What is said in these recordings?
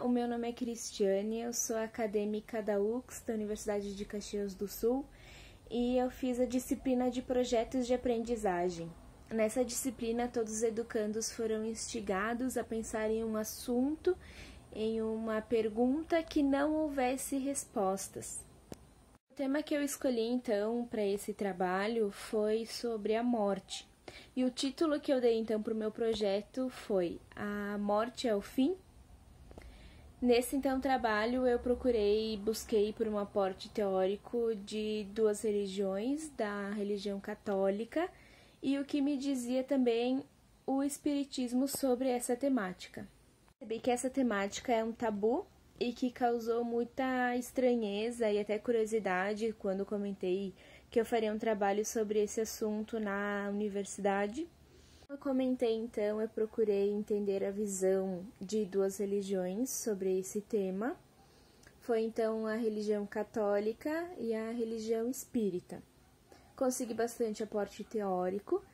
o meu nome é Cristiane, eu sou acadêmica da UX, da Universidade de Caxias do Sul, e eu fiz a disciplina de projetos de aprendizagem. Nessa disciplina, todos os educandos foram instigados a pensar em um assunto, em uma pergunta que não houvesse respostas. O tema que eu escolhi, então, para esse trabalho foi sobre a morte. E o título que eu dei, então, para o meu projeto foi A Morte é o Fim? Nesse, então, trabalho, eu busquei por um aporte teórico de duas religiões, da religião católica, e o que me dizia também o espiritismo sobre essa temática. Percebi que essa temática é um tabu e que causou muita estranheza e até curiosidade quando comentei que eu faria um trabalho sobre esse assunto na universidade. Eu comentei, então, eu procurei entender a visão de duas religiões sobre esse tema. Foi, então, a religião católica e a religião espírita. Consegui bastante aporte teórico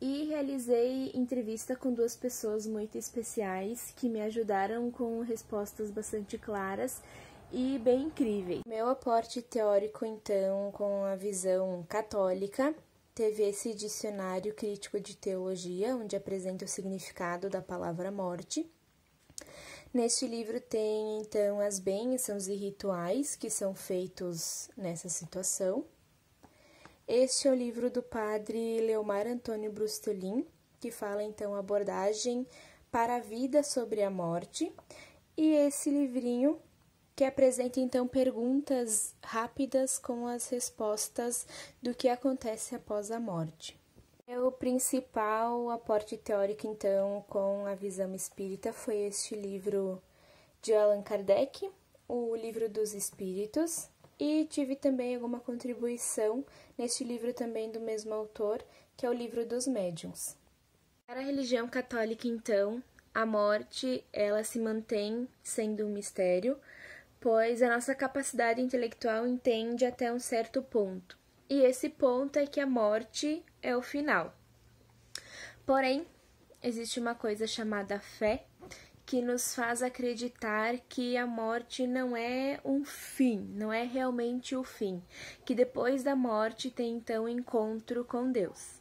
e realizei entrevista com duas pessoas muito especiais que me ajudaram com respostas bastante claras e bem incríveis. Meu aporte teórico, então, com a visão católica, teve esse dicionário crítico de teologia, onde apresenta o significado da palavra morte. Neste livro tem, então, as bênçãos e rituais que são feitos nessa situação. Este é o livro do padre Leomar Antônio Brustolin, que fala, então, a abordagem para a vida sobre a morte. E esse livrinho que apresenta, então, perguntas rápidas com as respostas do que acontece após a morte. O principal aporte teórico, então, com a visão espírita foi este livro de Allan Kardec, o Livro dos Espíritos, e tive também alguma contribuição neste livro também do mesmo autor, que é o Livro dos Médiuns. Para a religião católica, então, a morte, ela se mantém sendo um mistério, pois a nossa capacidade intelectual entende até um certo ponto. E esse ponto é que a morte é o final. Porém, existe uma coisa chamada fé, que nos faz acreditar que a morte não é um fim, não é realmente o fim, que depois da morte tem então encontro com Deus.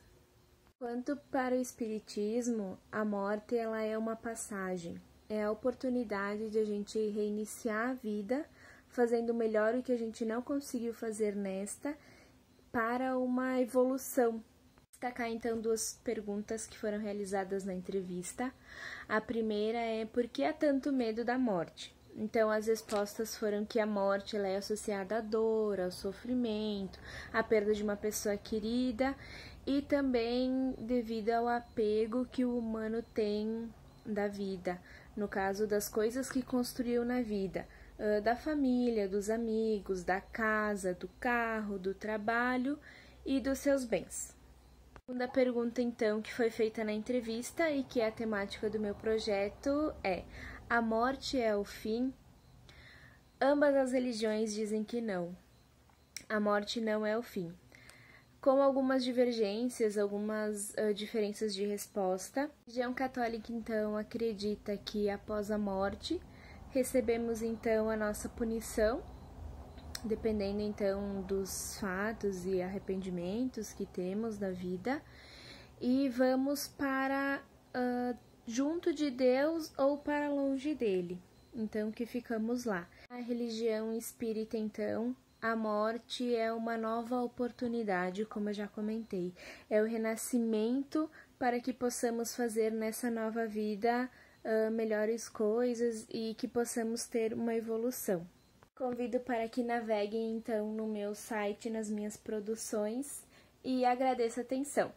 Quanto para o espiritismo, a morte ela é uma passagem, é a oportunidade de a gente reiniciar a vida, fazendo melhor o que a gente não conseguiu fazer nesta, para uma evolução. Destacar então duas perguntas que foram realizadas na entrevista. A primeira é: por que há tanto medo da morte? Então, as respostas foram que a morte ela é associada à dor, ao sofrimento, à perda de uma pessoa querida e também devido ao apego que o humano tem da vida, no caso das coisas que construiu na vida, da família, dos amigos, da casa, do carro, do trabalho e dos seus bens. A segunda pergunta, então, que foi feita na entrevista e que é a temática do meu projeto é: a morte é o fim? Ambas as religiões dizem que não. A morte não é o fim. Com algumas divergências, algumas diferenças de resposta. A religião católica, então, acredita que após a morte recebemos, então, a nossa punição, dependendo, então, dos fatos e arrependimentos que temos na vida, e vamos para junto de Deus ou para longe dele, então, que ficamos lá. A religião espírita, então, a morte é uma nova oportunidade, como eu já comentei, é o renascimento para que possamos fazer nessa nova vida melhores coisas e que possamos ter uma evolução. Convido para que naveguem, então, no meu site, nas minhas produções, e agradeço a atenção.